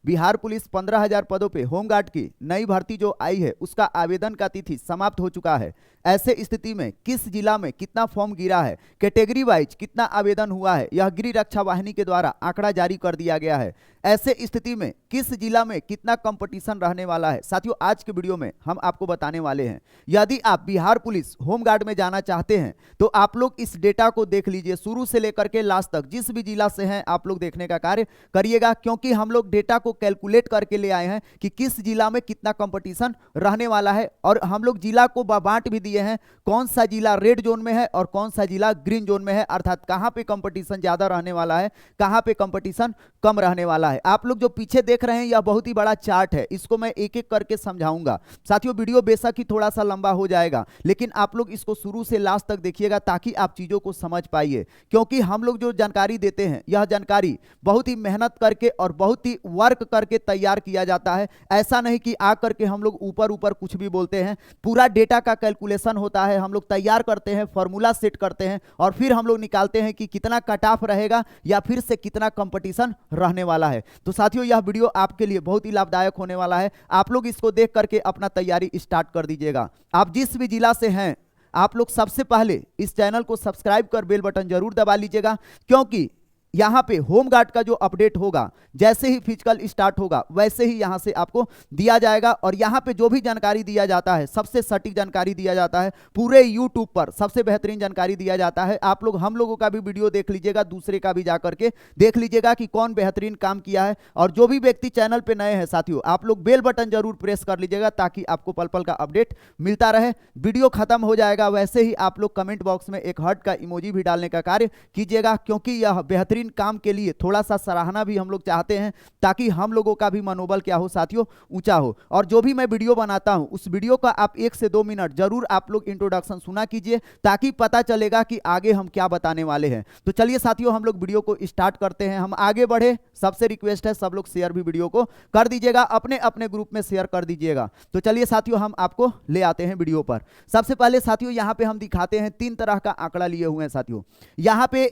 Bihar police 15,000 पदों पे home guard की नई भर्ती जो आई है उसका आवेदन का तिथि समाप्त हो चुका है। ऐसे स्थिति में किस जिला में कितना फॉर्म गिरा है, कैटेगरी वाइज कितना आवेदन हुआ है, यह गृह रक्षा वाहिनी के द्वारा आंकड़ा जारी कर दिया गया है। ऐसे स्थिति में किस जिला में कितना कंपटीशन रहने वाला है साथियों, आज के वीडियो में हम आपको बताने वाले हैं। यदि आप बिहार पुलिस होमगार्ड में जाना चाहते हैं तो आप लोग इस डेटा को देख लीजिए, शुरू से लेकर के लास्ट तक जिस भी जिला से हैं आप लोग देखने का कार्य करिएगा, क्योंकि हम लोग डेटा को कैलकुलेट करके ले आए हैं कि किस जिला में कितना कंपटीशन रहने वाला है। और हम लोग जिला को बांट भी दिए हैं, कौन सा जिला रेड जोन में है और कौन सा जिला ग्रीन जोन में है, अर्थात कहां पे कंपटीशन ज्यादा रहने वाला है, कहां पे कंपटीशन कम रहने वाला है। आप लोग जो पीछे देख रहे हैं यह बहुत ही बड़ा चार्ट है, इसको मैं एक एक करके समझाऊंगा। साथियों वीडियो बेशक ही थोड़ा सा लंबा हो जाएगा, लेकिन आप लोग इसको शुरू से लास्ट तक देखिएगा ताकि आप चीजों को समझ पाइए, क्योंकि हम लोग जो जानकारी देते हैं यह जानकारी बहुत ही मेहनत करके और बहुत ही वर्क करके तैयार किया जाता है। ऐसा नहीं कि आ करके हम लोग ऊपर ऊपर कुछ भी बोलते हैं, पूरा डेटा का कैलकुलेशन होता है, हम लोग तैयार करते हैं, फॉर्मूला सेट करते हैं और फिर हम लोग निकालते हैं कि कितना कट ऑफ रहेगा या फिर से कितना कंपटीशन रहने वाला है। तो साथियों यह वीडियो आपके लिए बहुत ही लाभदायक होने वाला है, आप लोग इसको देख करके अपना तैयारी स्टार्ट कर दीजिएगा। आप जिस भी जिला से हैं आप लोग सबसे पहले इस चैनल को सब्सक्राइब कर बेल बटन जरूर दबा लीजिएगा, क्योंकि यहां पे होमगार्ड का जो अपडेट होगा, जैसे ही फिजिकल स्टार्ट होगा वैसे ही यहां से आपको दिया जाएगा। और यहां पे जो भी जानकारी दिया जाता है सबसे सटीक जानकारी दिया जाता है, पूरे यूट्यूब पर सबसे बेहतरीन जानकारी दिया जाता है। आप लोग हम लोगों का भी वीडियो देख लीजिएगा, दूसरे का भी जाकर के देख लीजिएगा कि कौन बेहतरीन काम किया है। और जो भी व्यक्ति चैनल पे नए हैं साथियों, आप लोग बेल बटन जरूर प्रेस कर लीजिएगा ताकि आपको पल पल का अपडेट मिलता रहे। वीडियो खत्म हो जाएगा वैसे ही आप लोग कमेंट बॉक्स में एक हार्ट का इमोजी भी डालने का कार्य कीजिएगा, क्योंकि यह बेहतरीन काम के लिए थोड़ा सा सराहना भी हम लोग चाहते हैं ताकि हम लोगों का भी मनोबल क्या हो साथियों, ऊंचा हो। और जो भी मैं वीडियो बनाता हूं उस वीडियो का आप 1 से 2 मिनट जरूर आप लोग इंट्रोडक्शन सुना कीजिए ताकि पता चलेगा कि आगे हम क्या बताने वाले हैं। तो चलिए साथियों हम लोग वीडियो को स्टार्ट करते हैं, हम आगे बढ़े। सबसे रिक्वेस्ट है सब लोग शेयर भी वीडियो को कर दीजिएगा, अपने अपने ग्रुप में शेयर कर दीजिएगा। तो चलिए साथियों हम आपको ले आते हैं वीडियो पर। सबसे पहले साथियों यहां पे हम दिखाते हैं 3 तरह का आंकड़ा लिए हुए हैं साथियों। यहां पे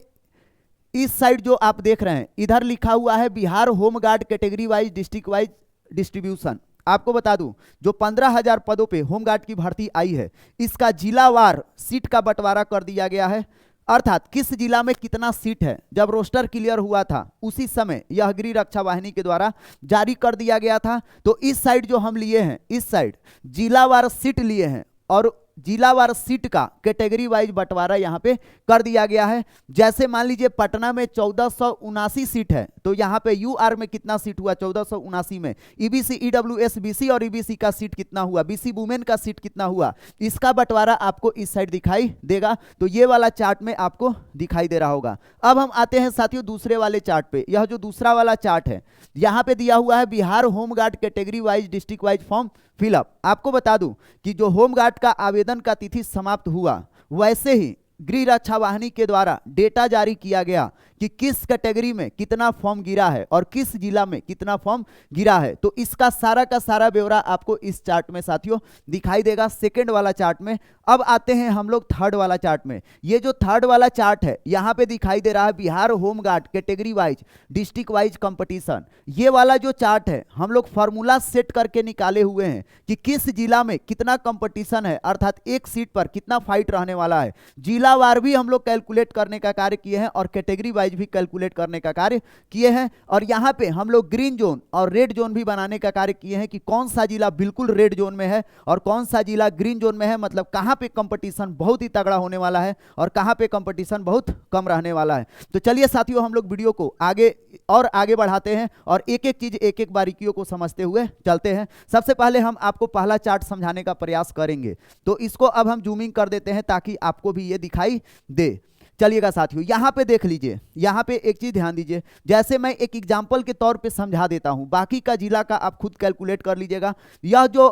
इस साइड जो आप देख रहे हैं इधर लिखा हुआ है Bihar home guard category wise district wise distribution. आपको बता दूं जो 15,000 पदों पे होमगार्ड की भर्ती आई है इसका जिलावार सीट का बंटवारा कर दिया गया है, अर्थात किस जिला में कितना सीट है। जब रोस्टर क्लियर हुआ था उसी समय यह गृह रक्षा वाहिनी के द्वारा जारी कर दिया गया था। तो इस साइड जो हम लिए हैं, इस साइड जिलावार सीट लिए हैं और जिलावार सीट का कैटेगरी वाइज बंटवारा यहां पे कर दिया गया है। जैसे मान लीजिए पटना में 1479 सीट है, तो यहां पे यूआर में कितना सीट हुआ 1479 में, ईबीसी ईडब्ल्यूएस बीसी और ईबीसी का सीट कितना हुआ, बीसी वुमेन का सीट कितना हुआ, इसका बंटवारा आपको इस साइड दिखाई देगा। तो ये वाला चार्ट में आपको दिखाई दे रहा होगा। अब हम आते हैं साथियों दूसरे वाले चार्ट पे। यह जो दूसरा वाला चार्ट है यहां पे दिया हुआ है Bihar home guard category wise district wise form fill up. आपको बता दूं कि जो होमगार्ड का आवेदन का तिथि समाप्त हुआ वैसे ही गृह रक्षा वाहिनी के द्वारा डेटा जारी किया गया कि किस कैटेगरी में कितना फॉर्म गिरा है और किस जिला में कितना फॉर्म गिरा है। तो इसका सारा का सारा ब्यौरा आपको इस चार्ट में साथियों दिखाई देगा, सेकंड वाला चार्ट में। अब आते हैं हम लोग थर्ड वाला चार्ट में। ये जो थर्ड वाला चार्ट है यहां पे दिखाई दे रहा है Bihar home guard category wise district wise competition. ये वाला जो चार्ट है हम लोग फॉर्मूला सेट करके निकाले हुए हैं कि किस जिला में कितना कंपटीशन है, अर्थात एक सीट पर कितना फाइट रहने वाला है। जिलावार भी हम लोग कैलकुलेट करने का कार्य किए हैं और कैटेगरी वाइज भी कैलकुलेट करने का कार्य किए हैं। और यहां पे हम लोग ग्रीन जोन और रेड जोन भी बनाने का कार्य किए हैं कि कौन सा जिला बिल्कुल रेड जोन में है और कौन सा जिला ग्रीन जोन में है, मतलब कहां पे कंपटीशन बहुत ही तगड़ा होने वाला है और कहां पे कंपटीशन बहुत कम रहने वाला है। तो चलिए साथियों हम लोग वीडियो को आगे और आगे बढ़ाते हैं और एक एक चीज एक एक बारीकियों को समझते हुए चलते हैं। सबसे पहले हम आपको पहला चार्ट समझाने का प्रयास करेंगे, तो इसको अब हम जूमिंग कर देते हैं ताकि आपको भी ये दिखाई दे। चलिएगा साथियों यहां पे देख लीजिए, यहां पे एक चीज ध्यान दीजिए, जैसे मैं एक एग्जांपल के तौर पे समझा देता हूं, बाकी का जिला का आप खुद कैलकुलेट कर लीजिएगा। यह जो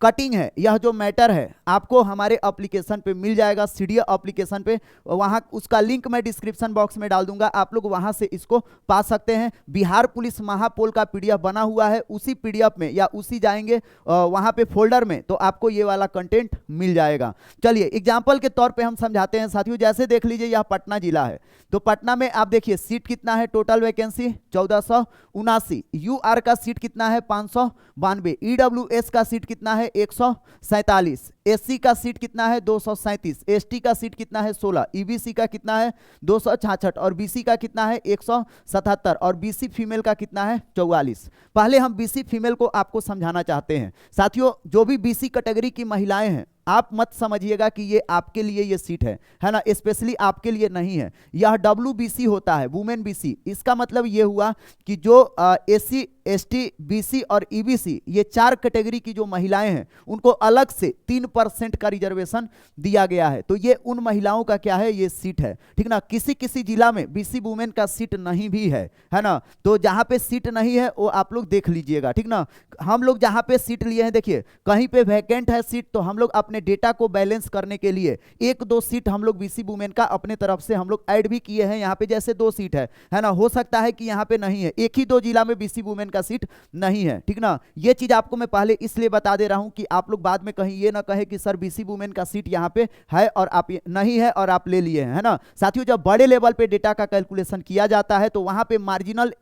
कटिंग है, यह जो मैटर है आपको हमारे एप्लीकेशन पे मिल जाएगा, सीडीए एप्लीकेशन पे, वहां उसका लिंक मैं डिस्क्रिप्शन बॉक्स में डाल दूंगा, आप लोग वहां से इसको पा सकते हैं। बिहार पुलिस महापोल का पीडीएफ बना हुआ है, उसी पीडीएफ में या उसी जाएंगे वहां पे फोल्डर में तो आपको ये वाला कंटेंट मिल जाएगा। चलिए एग्जाम्पल के तौर पे हम समझाते हैं साथियों। जैसे देख लीजिए यह पटना जिला है, तो पटना में आप देखिए सीट कितना है, टोटल वैकेंसी 1479, यूआर का सीट कितना है 592, ईडब्ल्यूएस का सीट कितना है 147, एससी का सीट कितना है 237, एसटी का सीट कितना है 16, ईबीसी का कितना है 266 और बीसी का कितना है 177 और बीसी फीमेल का कितना है 44। पहले हम बीसी फीमेल को आपको समझाना चाहते हैं साथियों। जो भी बीसी कैटेगरी की महिलाएं हैं, आप मत समझिएगा कि ये आपके लिए ये सीट है ना, स्पेशली आपके लिए नहीं है। यह WBC होता है, वुमेन बीसी। इसका मतलब ये हुआ कि जो एससी, एसटी, बीसी और ईबीसी ये 4 कैटेगरी की जो महिलाएं हैं उनको अलग से 3% का रिजर्वेशन दिया गया है। तो ये उन महिलाओं का क्या है, ये सीट है, ठीक ना। किसी किसी जिला में बीसी वुमेन का सीट नहीं भी है ना, तो जहां पे सीट नहीं है वो आप लोग देख लीजिएगा, ठीक ना। हम लोग जहां पे सीट लिए हैं, देखिए कहीं पे वैकेंट है सीट, तो हम लोग अपने डेटा को बैलेंस करने के लिए 1-2 सीट हम लोग बीसी वुमेन का अपने तरफ से हम लोग ऐड भी किए हैं। यहाँ पे जैसे 2 सीट है ना, हो सकता है कि यहाँ पे नहीं है, 1 ही 2 जिला में बीसी वुमेन का सीट नहीं है, ठीक ना। ये चीज आपको मैं पहले इसलिए बता दे रहा हूं कि आप लोग बाद में कहीं ये ना कहे कि सर बीसी वुमेन का सीट यहाँ पे है और आप नहीं है और आप ले लिए हैं, है ना। साथियों जब बड़े लेवल पे डेटा का कैलकुलेशन किया जाता है तो वहां पे मार्जिनल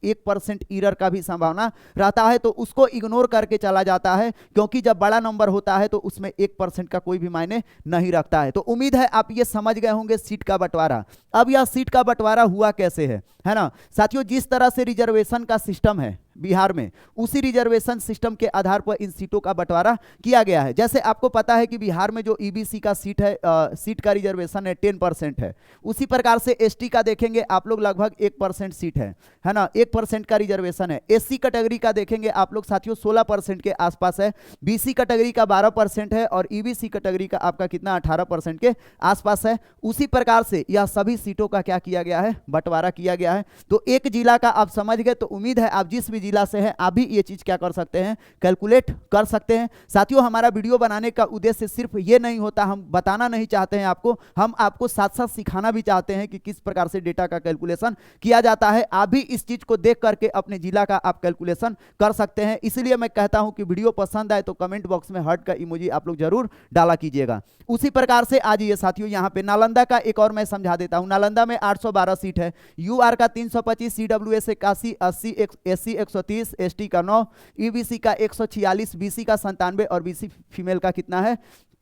1% एरर का भी संभावना रहता है, तो उसको इग्नोर करके चला जाता है, क्योंकि जब बड़ा नंबर होता है तो उसमें 1% का कोई भी मायने नहीं रखता है। तो उम्मीद है आप ये समझ गए होंगे सीट का बंटवारा। अब यह सीट का बंटवारा हुआ कैसे है ना साथियों। जिस तरह से रिजर्वेशन का सिस्टम है बिहार में, उसी रिजर्वेशन सिस्टम के आधार पर इन सीटों का बंटवारा किया गया है। जैसे आपको पता है कि बिहार में जो ईबीसी का सीट है, सीट का रिजर्वेशन है 10% है, उसी प्रकार से एसटी का देखेंगे आप लोग लगभग 1% सीट है ना, 1% का रिजर्वेशन है। एससी कैटेगरी का देखेंगे आप लोग साथियों 16% के आसपास है, बीसी कैटेगरी का 12% है और ईबीसी कैटेगरी का आपका कितना 18% के आसपास है। उसी प्रकार से यह सभी सीटों का क्या किया गया है, बंटवारा किया गया है। तो एक जिला का आप समझ गए, तो उम्मीद है आप जिस भी जिला से हैं आप भी ये चीज क्या कर सकते हैं, कैलकुलेट कर सकते हैं। साथियों हमारा वीडियो बनाने का उद्देश्य सिर्फ ये नहीं होता, हम बताना नहीं चाहते हैं आपको, हम आपको साथ साथ सिखाना भी चाहते हैं कि किस प्रकार से डेटा का कैलकुलेशन किया जाता है। आप भी इस चीज को देख करके अपने जिला का आप कैलकुलेशन कर सकते हैं। इसलिए मैं कहता हूं कि वीडियो पसंद आए तो कमेंट बॉक्स में हार्ट का इमोजी आप लोग जरूर डाला कीजिएगा। उसी प्रकार से आज ये साथियों यहाँ पे नालंदा का एक और मैं समझा देता हूं। नालंदा में 812 सीट है, यूआर का 325, सीडब्ल्यूएस 81, 80, एससी 130, एसटी का 9, ईबीसी का 146, बीसी का 97 और बीसी फीमेल का कितना है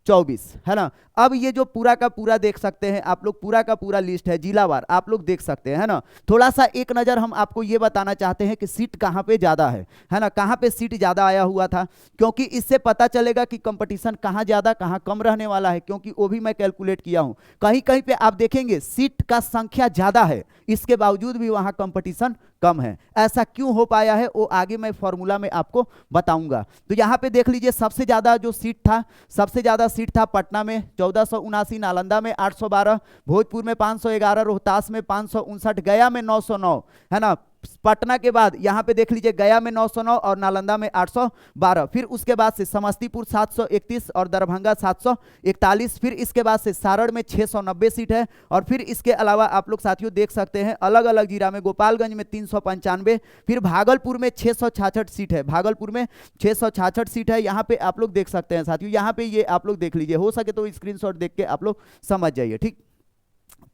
24, है ना। अब ये जो पूरा का पूरा देख सकते हैं आप लोग, पूरा का पूरा लिस्ट है जिलावार, आप लोग देख सकते हैं, है ना। थोड़ा सा एक नज़र हम आपको ये बताना चाहते हैं कि सीट कहाँ पे ज़्यादा है ना, कहाँ पे सीट ज़्यादा आया हुआ था, क्योंकि इससे पता चलेगा कि कंपटीशन कहाँ ज़्यादा कहाँ कम रहने वाला है, क्योंकि वो भी मैं कैलकुलेट किया हूँ। कहीं कहीं पे आप देखेंगे सीट का संख्या ज़्यादा है, इसके बावजूद भी वहाँ कंपटीशन कम है। ऐसा क्यों हो पाया है वो आगे मैं फॉर्मूला में आपको बताऊंगा। तो यहाँ पे देख लीजिए सबसे ज़्यादा जो सीट था, सबसे ज़्यादा सीट था पटना में 1479, नालंदा में 812, भोजपुर में 511, रोहतास में 559, गया में 909, है ना। पटना के बाद यहाँ पे देख लीजिए गया में 909 और नालंदा में 812, फिर उसके बाद से समस्तीपुर 731 और दरभंगा 741, फिर इसके बाद से सारण में 690 सीट है, और फिर इसके अलावा आप लोग साथियों देख सकते हैं अलग अलग जिला में गोपालगंज में 395, फिर भागलपुर में 666 सीट है, भागलपुर में 666 सीट है। यहाँ पे आप लोग देख सकते हैं साथियों, यहाँ पे ये आप लोग देख लीजिए, हो सके तो स्क्रीनशॉट देख के आप लोग समझ जाइए, ठीक।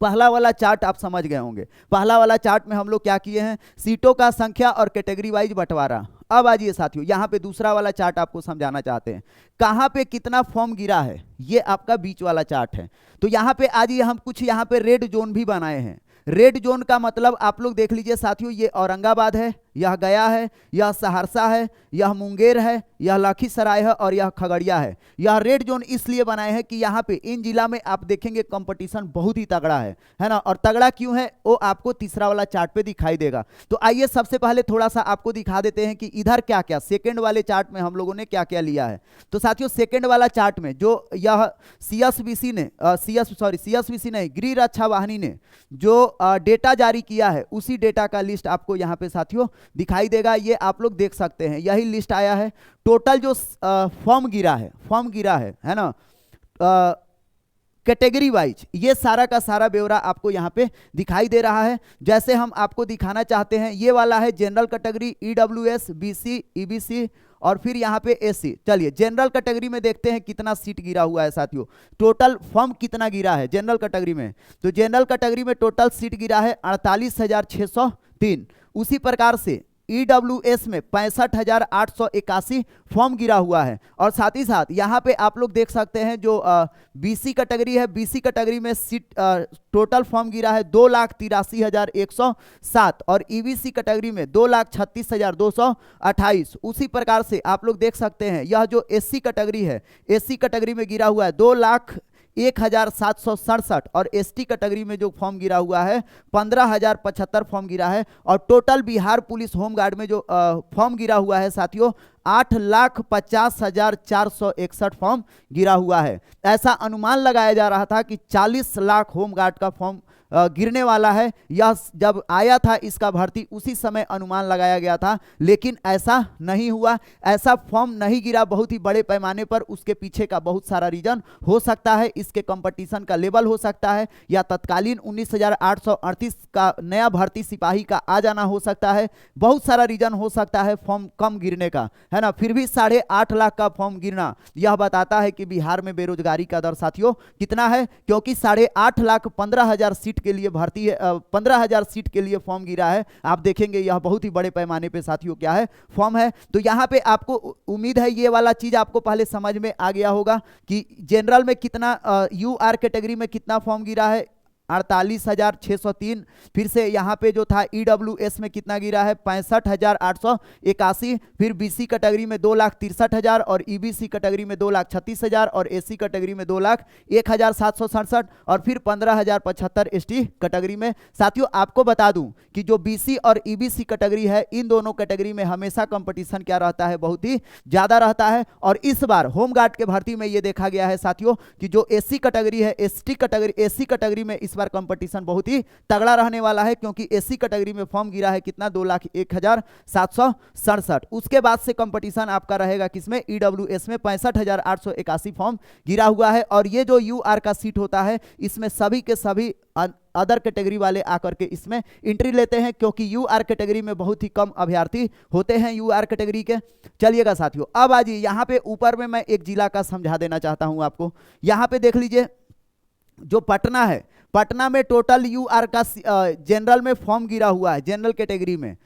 पहला वाला चार्ट आप समझ गए होंगे, पहला वाला चार्ट में हम लोग क्या किए हैं, सीटों का संख्या और कैटेगरी वाइज बंटवारा। अब आइए साथियों यहाँ पे दूसरा वाला चार्ट आपको समझाना चाहते हैं, कहाँ पे कितना फॉर्म गिरा है, ये आपका बीच वाला चार्ट है। तो यहाँ पे आइए हम कुछ यहाँ पे रेड जोन भी बनाए हैं। रेड जोन का मतलब आप लोग देख लीजिए साथियों, ये औरंगाबाद है, यह गया है, यह सहरसा है, यह मुंगेर है, यह लखीसराय है और यह खगड़िया है। यह रेड जोन इसलिए बनाए हैं कि यहाँ पे इन जिला में आप देखेंगे कंपटीशन बहुत ही तगड़ा है ना। और तगड़ा क्यों है वो आपको तीसरा वाला चार्ट पे दिखाई देगा। तो आइए सबसे पहले थोड़ा सा आपको दिखा देते हैं कि इधर क्या क्या सेकेंड वाले चार्ट में हम लोगों ने क्या क्या लिया है। तो साथियों सेकेंड वाला चार्ट में जो यह सीएसबीसी ने सीएसबीसी नहीं, गृह रक्षा वाहिनी ने जो डेटा जारी किया है, उसी डेटा का लिस्ट आपको यहाँ पे साथियों दिखाई देगा, ये आप लोग देख सकते हैं, यही लिस्ट आया है। टोटल जो फॉर्म गिरा है ना, कैटेगरी वाइज, ये सारा का सारा ब्यौरा आपको यहाँ पे दिखाई दे रहा है। जैसे हम आपको दिखाना चाहते हैं, ये वाला है general category, EWS, BC, EBC और फिर यहाँ पे एससी। चलिए जनरल कैटेगरी में देखते हैं कितना सीट गिरा हुआ है साथियों, टोटल फॉर्म कितना गिरा है जनरल कैटेगरी में। तो जनरल कैटेगरी में टोटल सीट गिरा है 48,603। उसी प्रकार से ईडब्ल्यूएस में 65,881 फॉर्म गिरा हुआ है। और साथ ही साथ यहाँ पे आप लोग देख सकते हैं जो बीसी कैटेगरी है, बीसी कैटेगरी में सीट टोटल फॉर्म गिरा है 2,83,107 और ईबीसी कैटेगरी में 2,36,228। उसी प्रकार से आप लोग देख सकते हैं यह जो एससी कैटेगरी है, एससी कैटेगरी में गिरा हुआ है 2,01,767 और एसटी कैटेगरी में जो फॉर्म गिरा हुआ है 15,075 फॉर्म गिरा है। और टोटल बिहार पुलिस होमगार्ड में जो फॉर्म गिरा हुआ है साथियों 8,50,461 फॉर्म गिरा हुआ है। ऐसा अनुमान लगाया जा रहा था कि 40 लाख होमगार्ड का फॉर्म गिरने वाला है। यह जब आया था इसका भर्ती उसी समय अनुमान लगाया गया था, लेकिन ऐसा नहीं हुआ, ऐसा फॉर्म नहीं गिरा बहुत ही बड़े पैमाने पर। उसके पीछे का बहुत सारा रीजन हो सकता है, इसके कंपटीशन का लेवल हो सकता है, या तत्कालीन 19,838 का नया भर्ती सिपाही का आ जाना हो सकता है। बहुत सारा रीजन हो सकता है फॉर्म कम गिरने का, है ना। फिर भी 8.5 लाख का फॉर्म गिरना यह बताता है कि बिहार में बेरोजगारी का दर साथियों कितना है, क्योंकि 8,15,000 सीट के लिए भर्ती है, 15,000 सीट के लिए फॉर्म गिरा है। आप देखेंगे यह बहुत ही बड़े पैमाने पे साथियों क्या है, फॉर्म है। तो यहाँ पे आपको उम्मीद है ये वाला चीज आपको पहले समझ में आ गया होगा कि जनरल में कितना, यूआर कैटेगरी में कितना फॉर्म गिरा है 48,603। फिर से यहाँ पे जो था ईडब्ल्यूएस में कितना गिरा है 65,881। फिर बीसी कैटेगरी में 2,63,000 और ईबीसी कैटेगरी में 2,36,000 और एससी कैटेगरी में 2,01,767 और फिर 15,075 एसटी कैटेगरी में। साथियों आपको बता दूं कि जो बीसी और ईबीसी कैटेगरी है, इन दोनों कैटेगरी में हमेशा कंपटीशन क्या रहता है, बहुत ही ज्यादा रहता है। और इस बार होमगार्ड के भर्ती में ये देखा गया है साथियों कि जो एससी कैटेगरी है, एससी कैटेगरी में इस बार कंपटीशन बहुत ही तगड़ा रहने वाला है, क्योंकि एससी कैटेगरी में फॉर्म गिरा है कितना 2,01,767। उसके बाद से कंपटीशन आपका रहेगा किसमें, ईडब्ल्यूएस में 65,881 फॉर्म गिरा हुआ है। और ये जो यूआर का सीट होता है इसमें सभी के सभी अदर कैटेगरी वाले आकर के इसमें एंट्री लेते हैं, क्योंकि यूआर कैटेगरी में बहुत ही कम अभ्यर्थी होते हैं यूआर कैटेगरी के। चलिएगा साथियों, अब आजिए यहाँ पे ऊपर में मैं एक जिला का समझा देना चाहता हूं आपको। यहाँ पे देख लीजिए जो पटना है, पटना में टोटल यूआर का जनरल में फॉर्म गिरा हुआ है, जनरल कैटेगरी में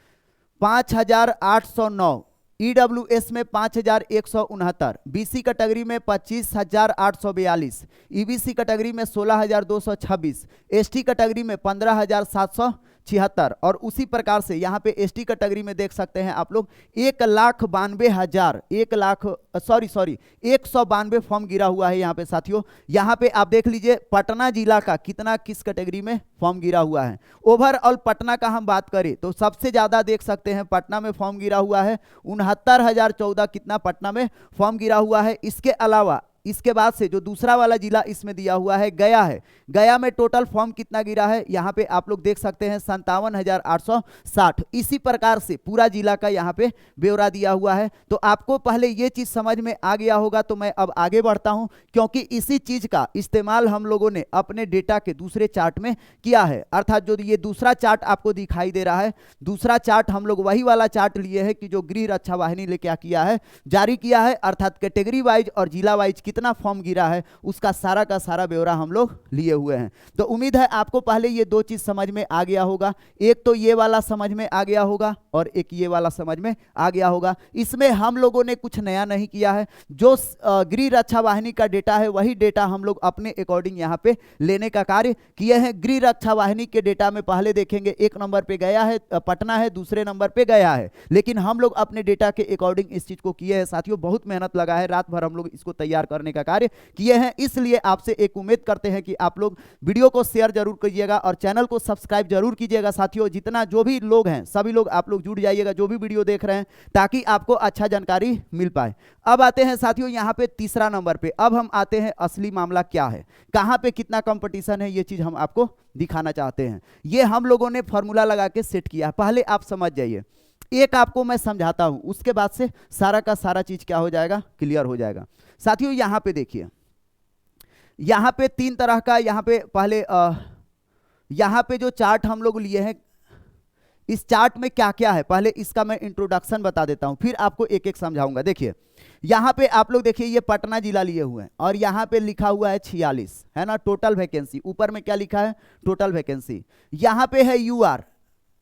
5,809, ईडब्ल्यूएस में 5,169, बीसी कैटेगरी में 25,842, ईबीसी कैटेगरी में 16,226, एसटी कैटेगरी में 15,776 और उसी प्रकार से यहाँ पे एसटी कैटेगरी में देख सकते हैं आप लोग 192 फॉर्म गिरा हुआ है यहाँ पे साथियों। यहाँ पे आप देख लीजिए पटना जिला का कितना किस कैटेगरी में फॉर्म गिरा हुआ है। ओवरऑल पटना का हम बात करें तो सबसे ज्यादा देख सकते हैं पटना में फॉर्म गिरा हुआ है 69,014 कितना पटना में फॉर्म गिरा हुआ है। इसके अलावा इसके बाद से जो दूसरा वाला जिला इसमें दिया हुआ है गया है, गया में टोटल फॉर्म कितना गिरा है यहाँ पे आप लोग देख सकते हैं 57,860। इसी प्रकार से पूरा जिला का यहाँ पे ब्यौरा दिया हुआ है। तो आपको पहले ये चीज समझ में आ गया होगा, तो मैं अब आगे बढ़ता हूं, क्योंकि इसी चीज का इस्तेमाल हम लोगों ने अपने डेटा के दूसरे चार्ट में किया है। अर्थात जो ये दूसरा चार्ट आपको दिखाई दे रहा है, दूसरा चार्ट हम लोग वही वाला चार्ट लिए है कि जो गृह रक्षा वाहिनी ने क्या किया है, जारी किया है। अर्थात कैटेगरी वाइज और जिला वाइज कितना फॉर्म गिरा है उसका सारा का सारा ब्यौरा हम लोग लिए हुए हैं। तो उम्मीद है आपको पहले ये दो चीज समझ में आ गया होगा, एक तो ये वाला समझ में आ गया होगा और एक ये वाला समझ में आ गया होगा। इसमें हम लोगों ने कुछ नया नहीं किया है, जो गृह रक्षा वाहिनी का डेटा है वही डेटा हम लोग अपने अकॉर्डिंग यहाँ पे लेने का कार्य किए हैं। गृह रक्षा वाहिनी के डेटा में पहले देखेंगे एक नंबर पे गया है पटना है, दूसरे नंबर पे गया है, लेकिन हम लोग अपने डेटा के अकॉर्डिंग इस चीज को किए हैं साथियों। बहुत मेहनत लगा है, रात भर हम लोग इसको तैयार करने का कार्य किए हैं। इसलिए आपसे एक उम्मीद करते हैं कि आप लोग वीडियो को शेयर जरूर कीजिएगा और चैनल को सब्सक्राइब जरूर कीजिएगा साथियों। जितना जो भी लोग हैं सभी लोग आप लोग जुड़ जाइएगा जो भी वीडियो देख रहे हैं, ताकि आपको अच्छा जानकारी मिल पाए। अब आते हैं साथियों यहाँ पे तीसरा नंबर पे, अब हम आते हैं असली मामला क्या है, कहां पे कितना कंपटीशन है, ये चीज हम आपको दिखाना चाहते हैं। ये हम लोगों ने फॉर्मूला लगा के सेट किया, पहले आप समझ जाइए। एक आपको मैं समझाता हूं, उसके बाद से सारा का सारा चीज क्या हो जाएगा, क्लियर हो जाएगा। साथियों यहां पे देखिए, यहां पे तीन तरह का, यहां पे पहले यहां पे जो चार्ट हम लोग लिए हैं, इस चार्ट में क्या क्या है पहले इसका मैं इंट्रोडक्शन बता देता हूं, फिर आपको एक एक समझाऊंगा। देखिए यहां पे आप लोग देखिए, ये पटना जिला लिए हुए हैं और यहां पे लिखा हुआ है 46, है ना, टोटल वैकेंसी। ऊपर में क्या लिखा है, टोटल वैकेंसी। यहां पे है यूआर,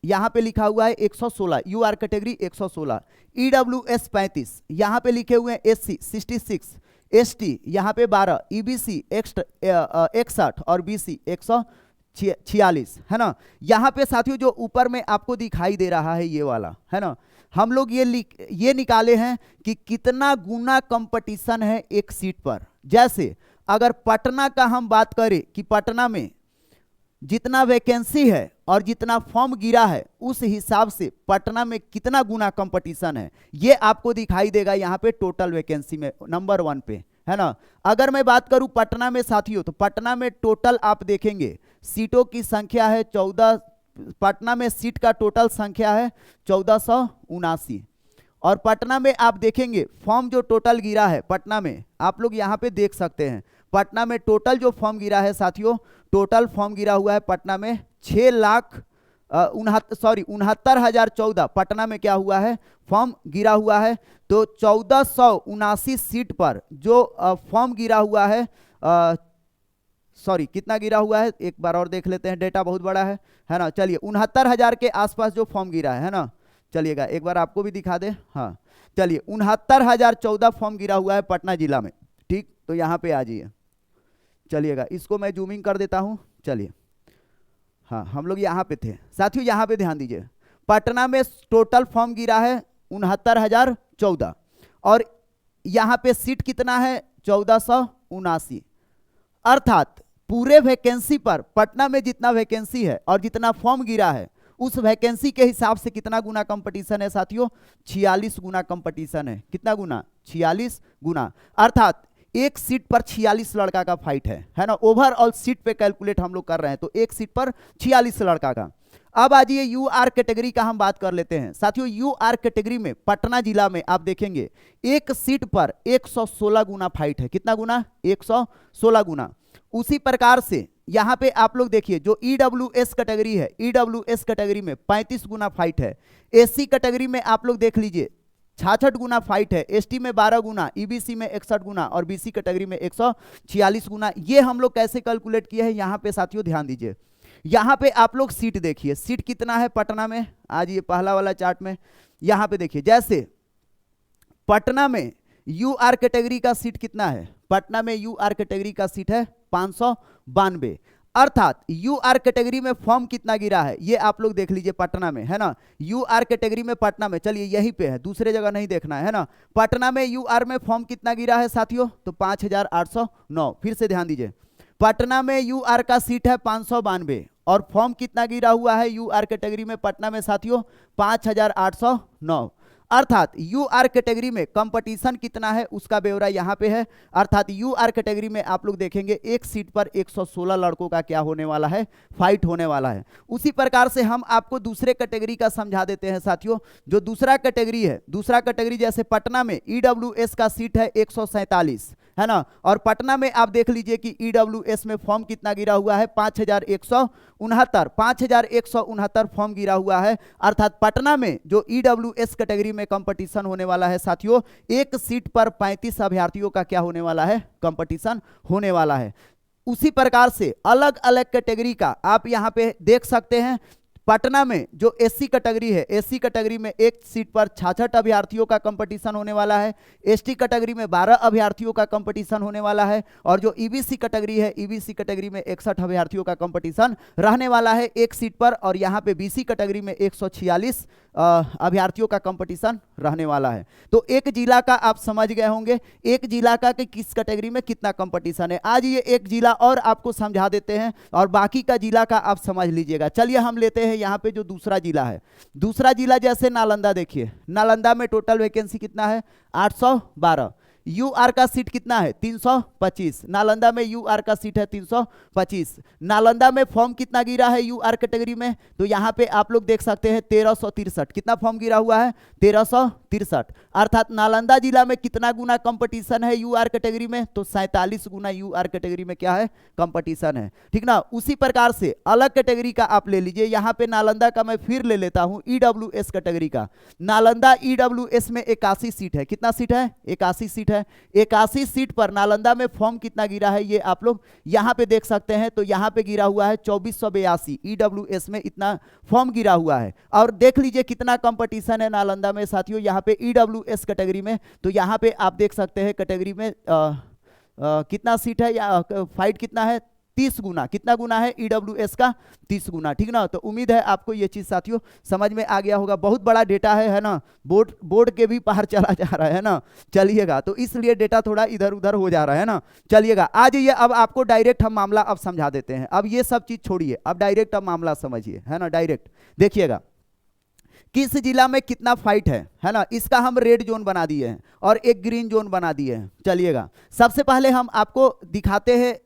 यहां पे लिखा हुआ है 116, यूआर कैटेगरी 116, ईडब्ल्यूएस 35, यहां पे लिखे हुए हैं एससी 66, एसटी यहां पे 12, ईबीसी 61 और बीसी 146, है ना। यहां पे साथियों जो ऊपर में आपको दिखाई दे रहा है ये वाला, है ना, हम लोग ये निकाले हैं कि कितना गुना कंपटीशन है एक सीट पर। जैसे अगर पटना का हम बात करें कि पटना में जितना वैकेंसी है और जितना फॉर्म गिरा है, उस हिसाब से पटना में कितना गुना कंपटीशन है, ये आपको दिखाई देगा यहाँ पे टोटल वैकेंसी में नंबर 1 पे, है ना। अगर मैं बात करूं पटना में साथियों, तो पटना में टोटल आप देखेंगे सीटों की संख्या है 14, पटना में सीट का टोटल संख्या है 1479। और पटना में आप देखेंगे फॉर्म जो टोटल गिरा है पटना में, आप लोग यहाँ पे देख सकते हैं पटना में टोटल जो फॉर्म गिरा है साथियों, टोटल फॉर्म गिरा हुआ है पटना में 69,014 पटना में क्या हुआ है, फॉर्म गिरा हुआ है। तो 1479 सीट पर जो फॉर्म गिरा हुआ है, सॉरी कितना गिरा हुआ है, एक बार और देख लेते हैं, डेटा बहुत बड़ा है ना। चलिए 69,000 के आसपास जो फॉर्म गिरा है ना, चलिएगा एक बार आपको भी दिखा दे। हाँ चलिए 69,014 फॉर्म गिरा हुआ है पटना जिला में, ठीक। तो यहाँ पे आ जाइए, चलिएगा इसको मैं जूमिंग कर देता हूँ। चलिए हाँ, हम लोग यहाँ पे थे साथियों, यहाँ पे ध्यान दीजिए, पटना में टोटल फॉर्म गिरा है 69,014 और यहाँ पे सीट कितना है 1479, अर्थात पूरे वैकेंसी पर पटना में जितना वैकेंसी है और जितना फॉर्म गिरा है, उस वैकेंसी के हिसाब से कितना गुना कंपटीशन है साथियों, 46 गुना कंपटीशन है। कितना गुना, 46 गुना, अर्थात एक सीट पर 46 लड़का का फाइट है ना। ओवरऑल सीट पे कैलकुलेट हम लोग कर रहे हैं, तो एक सीट पर 46 लड़का का। अब आ जाइए यूआर कैटेगरी का हम बात कर लेते हैं साथियों। यूआर कैटेगरी में पटना जिला में आप देखेंगे एक सीट पर 116 गुना फाइट है। कितना गुना, 116 गुना। उसी प्रकार से यहां पे आप लोग देखिए जो ईडब्ल्यूएस कैटेगरी है, ईडब्ल्यूएस कैटेगरी में 35 गुना फाइट है। एससी कैटेगरी में आप लोग देख लीजिए 66 गुना फाइट है, एसटी में 12 गुना, ईबीसी में 61 गुना और बीसी कैटेगरी में 146 गुना। ये हम लोग कैसे कैलकुलेट किए हैं, यहाँ पे साथियों ध्यान दीजिए, यहाँ पे आप लोग सीट देखिए, सीट कितना है पटना में, आज ये पहला वाला चार्ट में यहाँ पे देखिए, जैसे पटना में यूआर कैटेगरी का सीट कितना है, पटना में यूआर कैटेगरी का सीट है 592, अर्थात यूआर कैटेगरी में फॉर्म कितना गिरा है ये आप लोग देख लीजिए पटना में, है ना। यूआर कैटेगरी में पटना में, चलिए यहीं पे है, दूसरे जगह नहीं देखना है ना। पटना में यूआर में फॉर्म कितना गिरा है साथियों, तो 5,809। फिर से ध्यान दीजिए, पटना में यूआर का सीट है 592 और फॉर्म कितना गिरा हुआ है यूआर कैटेगरी में पटना में साथियों, 5,809, अर्थात यूआर कैटेगरी में कंपटीशन कितना है उसका ब्यौरा यहाँ पे है। अर्थात यूआर कैटेगरी में आप लोग देखेंगे एक सीट पर 116 लड़कों का क्या होने वाला है, फाइट होने वाला है। उसी प्रकार से हम आपको दूसरे कैटेगरी का समझा देते हैं साथियों। जो दूसरा कैटेगरी है, दूसरा कैटेगरी जैसे पटना में ईडब्ल्यूएस का सीट है 147, है ना, और पटना में आप देख लीजिए कि ईडब्ल्यूएस में फॉर्म कितना गिरा हुआ है, 5,169 फॉर्म गिरा हुआ है। अर्थात पटना में जो ईडब्ल्यूएस कैटेगरी में कंपटीशन होने वाला है साथियों, एक सीट पर 35 अभ्यर्थियों का क्या होने वाला है, कंपटीशन होने वाला है। उसी प्रकार से अलग अलग कैटेगरी का आप यहां पे देख सकते हैं। पटना में जो एससी कैटेगरी है, एससी कैटेगरी में एक सीट पर 66 अभ्यर्थियों का कंपटीशन होने वाला है, एसटी कैटेगरी में 12 अभ्यर्थियों का कंपटीशन होने वाला है, और जो ईबीसी कैटेगरी है, ईबीसी कैटेगरी में 61 अभ्यर्थियों का कंपटीशन रहने वाला है एक सीट पर, और यहाँ पे बीसी कैटेगरी में 146 अभ्यर्थियों का कंपटीशन रहने वाला है। तो एक जिला का आप समझ गए होंगे, एक जिला का कि किस कैटेगरी में कितना कंपटीशन है। आज ये एक जिला और आपको समझा देते हैं और बाकी का जिला का आप समझ लीजिएगा। चलिए हम लेते हैं यहाँ पे जो दूसरा जिला है। दूसरा जिला जैसे नालंदा देखिए, नालंदा में टोटल वैकेंसी कितना है, 812। यू आर का सीट कितना है 325, नालंदा में यू आर का सीट है 325। नालंदा में फॉर्म कितना गिरा है यू आर कैटेगरी में, तो यहाँ पे आप लोग देख सकते हैं 1363। कितना फॉर्म गिरा हुआ है 1363, अर्थात नालंदा जिला में कितना गुना कंपटीशन है यू आर कैटेगरी में, तो 47 गुना यू आर कैटेगरी में क्या है कंपटीशन है, ठीक ना। उसी प्रकार से अलग कैटेगरी का आप ले लीजिए, यहाँ पे नालंदा का मैं फिर ले लेता हूँ ईडब्ल्यूएस कैटेगरी का। नालंदा ईडब्ल्यूएस में 81 सीट है, कितना सीट है 81 सीट है। 81 सीट पर नालंदा में फॉर्म कितना गिरा है ये आप लोग यहाँ पे देख सकते हैं, तो यहाँ पे गिरा हुआ है 2482, ईडब्ल्यूएस में इतना फॉर्म गिरा हुआ है। और देख लीजिए कितना कंपटीशन है नालंदा में साथियों यहाँ पे ईडब्ल्यूएस कैटेगरी में, तो यहाँ पे आप देख सकते हैं कैटेगरी में कितना सीट है या फाइट कितना है 30 गुना, कितना गुना है ईडब्ल्यूएस का 30 गुना, ठीक ना। तो उम्मीद है आपको ये चीज साथियों समझ में आ गया होगा। बहुत बड़ा डेटा है ना, बोर्ड के भी बाहर चला जा रहा है ना, चलिएगा, तो इसलिए डेटा थोड़ा इधर उधर हो जा रहा है ना। चलिएगा आ जाइए, अब आपको डायरेक्ट हम मामला अब समझा देते हैं। अब ये सब चीज छोड़िए, अब डायरेक्ट अब मामला समझिए, है ना। डायरेक्ट देखिएगा किस जिला में कितना फाइट है ना, इसका हम रेड जोन बना दिए हैं और एक ग्रीन जोन बना दिए हैं। चलिएगा सबसे पहले हम आपको दिखाते हैं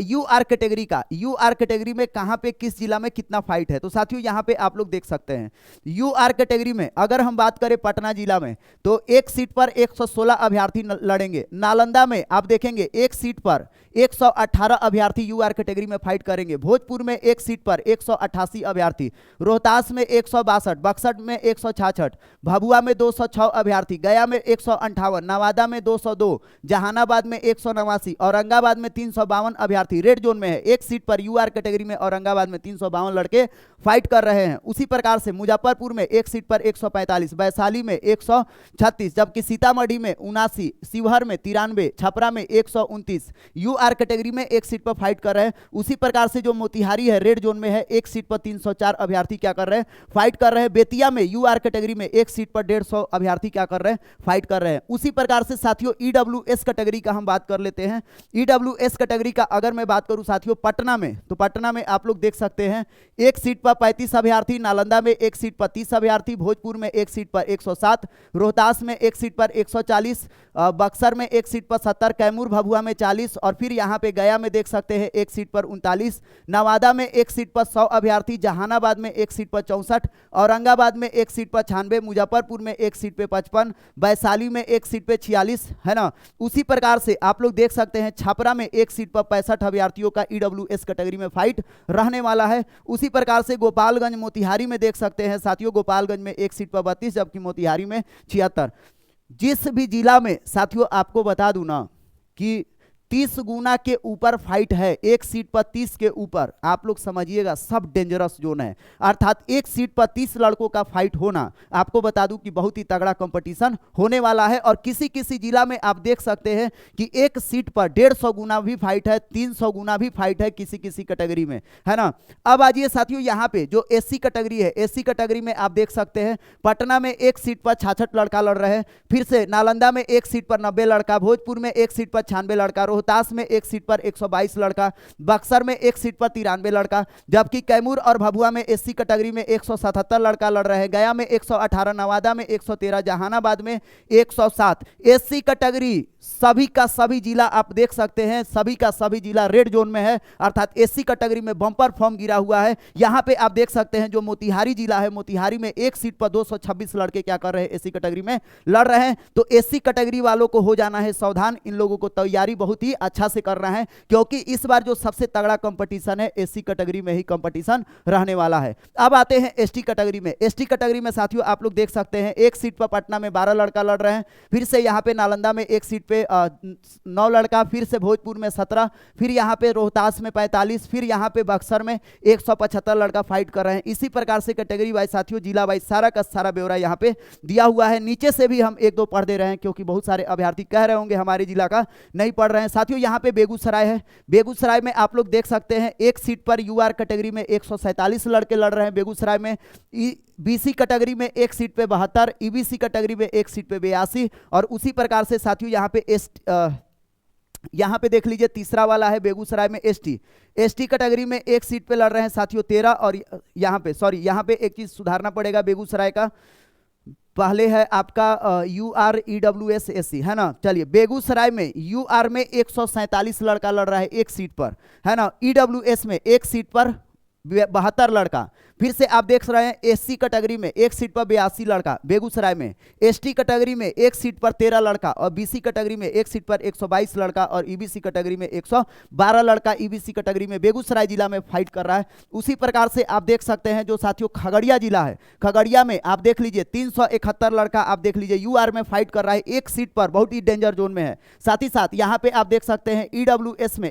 यू आर कैटेगरी का, यू आर कैटेगरी में कहां पे किस जिला में कितना फाइट है। तो साथियों यहां पे आप लोग देख सकते हैं यू आर कैटेगरी में अगर हम बात करें पटना जिला में तो एक सीट पर 116 अभ्यर्थी लड़ेंगे। नालंदा में आप देखेंगे एक सीट पर 118 अभ्यर्थी यू आर कैटेगरी में फाइट करेंगे। भोजपुर में एक सीट पर 188 अभ्यर्थी, रोहतास में 162, बक्सर में 166, भभुआ में 206 अभ्यर्थी, गया में 158, नवादा में 202, जहानाबाद में 189, औरंगाबाद में 352 अभ्यर्थी रेड जोन में है। एक सीट पर यूआर कैटेगरी में औरंगाबाद में 352 लड़के फाइट कर रहे हैं। उसी प्रकार से मुजफ्फरपुर में एक सीट पर 145, वैशाली में 136, जबकि सीतामढ़ी में 79, शिवहर में 93, छपरा में 129 यूआर कैटेगरी में एक सीट पर फाइट कर रहे हैं। उसी प्रकार से जो मोतिहारी है रेड जोन में है, एक सीट पर 304 अभ्यर्थी क्या कर रहे हैं फाइट कर रहे हैं। बेतिया में यूआर कैटेगरी में एक सीट पर 150 अभ्यर्थी क्या कर रहे हैं फाइट कर रहे हैं। उसी प्रकार से साथियों ईडब्ल्यूएस कैटेगरी का हम बात कर लेते हैं। ईडब्ल्यूएस कैटेगरी का अगर मैं बात करूं साथियों पटना में, तो पटना में आप लोग देख सकते हैं एक सीट पर 35 अभ्यर्थी, नालंदा में एक सीट पर 30 अभ्यर्थी, भोजपुर में एक सीट पर 107, रोहतास में एक सीट पर 140, बक्सर में एक सीट पर 70, कैमूर भभुआ में 40 और फिर यहां पे गया में देख सकते हैं एक सीट पर 39, नवादा में एक सीट पर 100 अभ्यर्थी, जहानाबाद में एक सीट पर 64, औरंगाबाद में एक सीट पर 96, मुजफ्फरपुर में एक सीट पे 55, वैशाली में एक सीट पे 46, है ना। उसी प्रकार से आप लोग देख सकते हैं छपरा में एक सीट पर 65 अभ्यर्थियों का ईडब्ल्यूएस कैटेगरी में फाइट रहने वाला है। उसी प्रकार से गोपालगंज मोतिहारी में देख सकते हैं साथियों, गोपालगंज में एक सीट पर 32, जबकि मोतिहारी में 76। जिस भी जिला में साथियों आपको बता दूं ना कि 30 गुना के ऊपर फाइट है, एक सीट पर 30 के ऊपर, आप लोग समझिएगा सब डेंजरस जोन है। अर्थात एक सीट पर 30 लड़कों का फाइट होना, आपको बता दूं कि बहुत ही तगड़ा कंपटीशन होने वाला है। और किसी किसी जिला में आप देख सकते हैं कि एक सीट पर 150 गुना भी फाइट है, 300 गुना भी फाइट है किसी किसी कैटेगरी में, है ना। अब आइए साथियों यहाँ पे जो एससी कैटेगरी है, एससी कैटेगरी में आप देख सकते हैं पटना में एक सीट पर 66 लड़का लड़ रहे हैं, फिर से नालंदा में एक सीट पर 90 लड़का, भोजपुर में एक सीट पर 96 लड़का, रोहतास में एक सीट पर 122 लड़का, बक्सर में एक सीट पर 93 लड़का, जबकि कैमूर और भभुआ में एससी कैटेगरी में 177 लड़का लड़ रहे हैं, गया में 118, नवादा में 113, जहानाबाद में 107। एससी कैटेगरी सभी का सभी जिला आप देख सकते हैं, सभी का सभी जिला रेड जोन में है। अर्थात एससी कैटेगरी में बम्पर फॉर्म गिरा हुआ है। यहां पे आप देख सकते हैं जो मोतिहारी जिला है, मोतिहारी में एक सीट पर 226 लड़के क्या कर रहे हैं एससी कैटेगरी में लड़ रहे हैं। तो एससी कैटेगरी वालों को हो जाना है सावधान, इन लोगों को तैयारी बहुत ही अच्छा से करना है, क्योंकि इस बार जो सबसे तगड़ा कंपटीशन है एससी कैटेगरी में ही कंपटीशन रहने वाला है। अब आते हैं एसटी कैटेगरी में। एसटी कैटेगरी में साथियों आप लोग देख सकते हैं एक सीट पर पटना में 12 लड़का लड़ रहे हैं, फिर से यहाँ पे नालंदा में एक सीट पे 9 लड़का, फिर से भोजपुर में 17, फिर यहाँ पे रोहतास में 45, फिर यहाँ पे बक्सर में 175 लड़का फाइट कर रहे हैं। इसी प्रकार से कैटेगरी वाइज साथियों जिला वाइज सारा का सारा ब्यौरा यहाँ पे दिया हुआ है। नीचे से भी हम एक दो पढ़ दे रहे हैं, क्योंकि बहुत सारे अभ्यर्थी कह रहे होंगे हमारे जिला का नहीं पढ़ रहे हैं। साथियों यहाँ पे बेगूसराय है, बेगूसराय में आप लोग देख सकते हैं एक सीट पर यूआर कैटेगरी में 147 लड़के लड़ रहे हैं बेगूसराय में, बीसी कैटेगरी में एक सीट पे 72, ईबीसी कैटेगरी में एक सीट पे 82 और उसी प्रकार से साथियों यहाँ पे देख लीजिए तीसरा वाला है बेगूसराय में एसटी कैटेगरी में एक सीट पे लड़ रहे हैं साथियों 13 और यहाँ पे एक चीज सुधारना पड़ेगा बेगूसराय का, पहले है आपका UREWSSC है ना। चलिए बेगूसराय में UR में 147 लड़का लड़ रहा है एक सीट पर, है ना। EWS में एक सीट पर 72 लड़का। फिर से आप देख रहे हैं SC कैटेगरी में एक सीट पर 82 लड़का बेगूसराय में, ST कैटेगरी में एक सीट पर 13 लड़का और BC कैटेगरी में एक सीट पर 122 लड़का और EBC कैटेगरी में 112 लड़का EBC कैटेगरी में बेगूसराय जिला में फाइट कर रहा है। उसी प्रकार से आप देख सकते हैं जो साथियों खगड़िया जिला है, खगड़िया में आप देख लीजिए 371 लड़का आप देख लीजिए UR में फाइट कर रहा है एक सीट पर, बहुत ही डेंजर जोन में है। साथ ही साथ यहाँ पे आप देख सकते हैं EWS में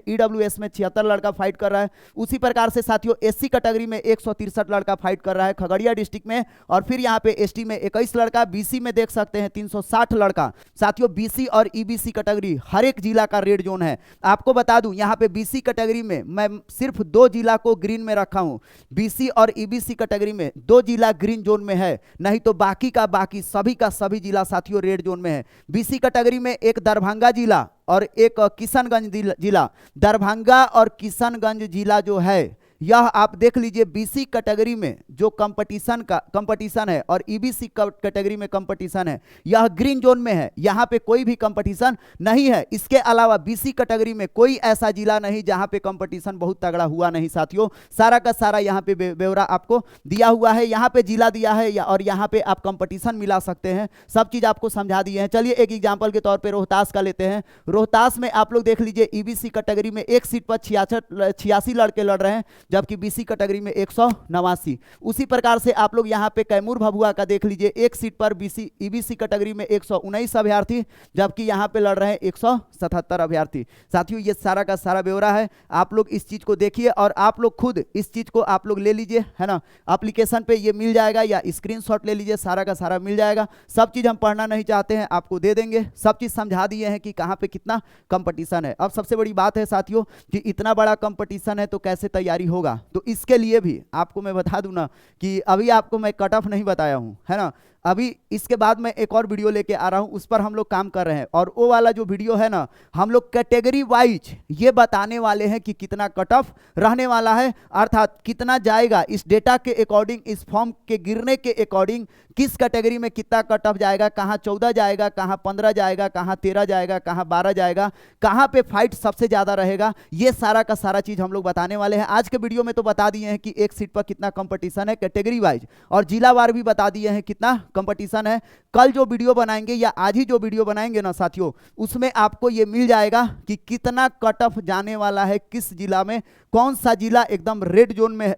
76 लड़का फाइट कर रहा है। उसी प्रकार से साथियों SC कैटेगरी में 163 लड़का फाइट कर रहा है खगड़िया डिस्ट्रिक्ट में, और फिर यहाँ पे ST में 21 लड़का, BC में देख सकते हैं 360 लड़का। साथियों BC और EBC कैटेगरी हर एक जिला का रेड जोन है। आपको बता दूं यहाँ पे BC कैटेगरी में मैं सिर्फ 2 जिला को ग्रीन में रखा हूं, BC और EBC कैटेगरी में 2 जिला ग्रीन जोन में है, नहीं तो बाकी का बाकी सभी का सभी जिला साथियों रेड जोन में है। BC कैटेगरी में एक दरभंगा जिला और एक किशनगंज जिला, दरभंगा और किशनगंज जिला जो है यह आप देख लीजिए BC कैटेगरी में जो कंपटीशन है और EBC कैटेगरी में कंपटीशन है यह ग्रीन जोन में है, यहाँ पे कोई भी कंपटीशन नहीं है। इसके अलावा BC कैटेगरी में कोई ऐसा जिला नहीं जहाँ पे कंपटीशन बहुत तगड़ा हुआ नहीं साथियों। सारा का सारा यहाँ पे ब्यौरा आपको दिया हुआ है, यहाँ पे जिला दिया है और यहाँ पे आप कंपटीशन मिला सकते हैं, सब चीज आपको समझा दिए हैं। चलिए एक एग्जाम्पल के तौर पर रोहतास का लेते हैं। रोहतास में आप लोग देख लीजिए EBC कैटेगरी में एक सीट पर 86 लड़के लड़ रहे हैं, जबकि BC कैटेगरी में 189। उसी प्रकार से आप लोग यहाँ पे कैमूर भभुआ का देख लीजिए, एक सीट पर EBC कैटेगरी में 119 अभ्यर्थी, जबकि यहाँ पे लड़ रहे हैं 177 अभ्यर्थी। साथियों ये सारा का सारा ब्यौरा है, आप लोग इस चीज को देखिए और आप लोग खुद इस चीज को आप लोग ले लीजिए, है ना। एप्लीकेशन पे ये मिल जाएगा या स्क्रीनशॉट ले लीजिए, सारा का सारा मिल जाएगा। सब चीज हम पढ़ना नहीं चाहते हैं, आपको दे देंगे, सब चीज समझा दिए हैं कि कहाँ पे कितना कंपटीशन है। अब सबसे बड़ी बात है साथियों कि इतना बड़ा कंपटीशन है तो कैसे तैयारी होगा, तो इसके लिए भी आपको मैं बता दूं ना कि अभी आपको मैं कट ऑफ नहीं बताया हूं, है ना। अभी इसके बाद मैं एक और वीडियो लेके आ रहा हूं, उस पर हम लोग काम कर रहे हैं, और वो वाला जो वीडियो है ना हम लोग कैटेगरी वाइज ये बताने वाले हैं कि कितना कट ऑफ रहने वाला है, अर्थात कितना जाएगा इस डेटा के अकॉर्डिंग, इस फॉर्म के गिरने के अकॉर्डिंग किस कैटेगरी में कितना कट ऑफ जाएगा, कहां 14 जाएगा, कहां 15 जाएगा, कहां 13 जाएगा, कहां 12 जाएगा, कहां पे फाइट सबसे ज्यादा रहेगा, ये सारा का सारा चीज हम लोग बताने वाले हैं। आज के वीडियो में तो बता दिए हैं कि एक सीट पर कितना कंपटीशन है कैटेगरी वाइज, और जिलावार भी बता दिए हैं कितना कंपटीशन है। कल जो वीडियो बनाएंगे या आज ही जो वीडियो बनाएंगे ना साथियों, उसमें आपको ये मिल जाएगा कि कितना कट ऑफ जाने वाला है किस जिला में, कौन सा जिला एकदम रेड जोन में है,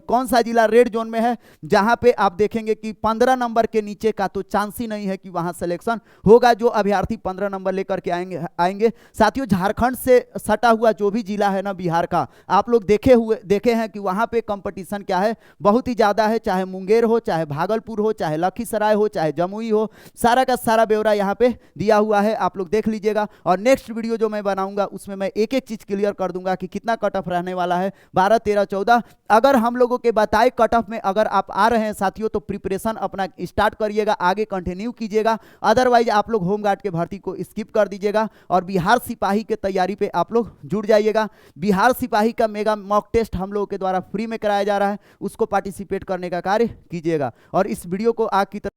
कौन सा जिला रेड जोन में है, जहां पे आप देखेंगे कि 15 नंबर के नीचे का तो चांस ही नहीं है कि वहां सिलेक्शन होगा, जो अभ्यर्थी 15 नंबर लेकर के आएंगे। साथियों झारखंड से सटा हुआ जो भी जिला है ना बिहार का, आप लोग देखे हैं कि वहां पे कंपटीशन क्या है, बहुत ही ज्यादा है, चाहे मुंगेर हो, चाहे भागलपुर हो, चाहे लखीसराय हो, चाहे जमुई हो, सारा का सारा ब्यौरा यहाँ पे दिया हुआ है, आप लोग देख लीजिएगा। और नेक्स्ट वीडियो जो मैं बनाऊंगा उसमें मैं एक एक चीज क्लियर कर दूंगा कि कितना कट ऑफ रहने वाला है, 12, 13, 14। अगर हम लोगों के बताए कट ऑफ में अगर आप आ रहे हैं साथियों तो प्रिपरेशन अपना स्टार्ट करिएगा, आगे कंटिन्यू कीजिएगा, अदरवाइज आप लोग होमगार्ड के भर्ती को स्किप कर दीजिएगा और बिहार सिपाही के तैयारी पे आप लोग जुड़ जाइएगा। बिहार सिपाही का मेगा मॉक टेस्ट हम लोगों के द्वारा फ्री में कराया जा रहा है, उसको पार्टिसिपेट करने का कार्य कीजिएगा। और इस वीडियो को आग की तरह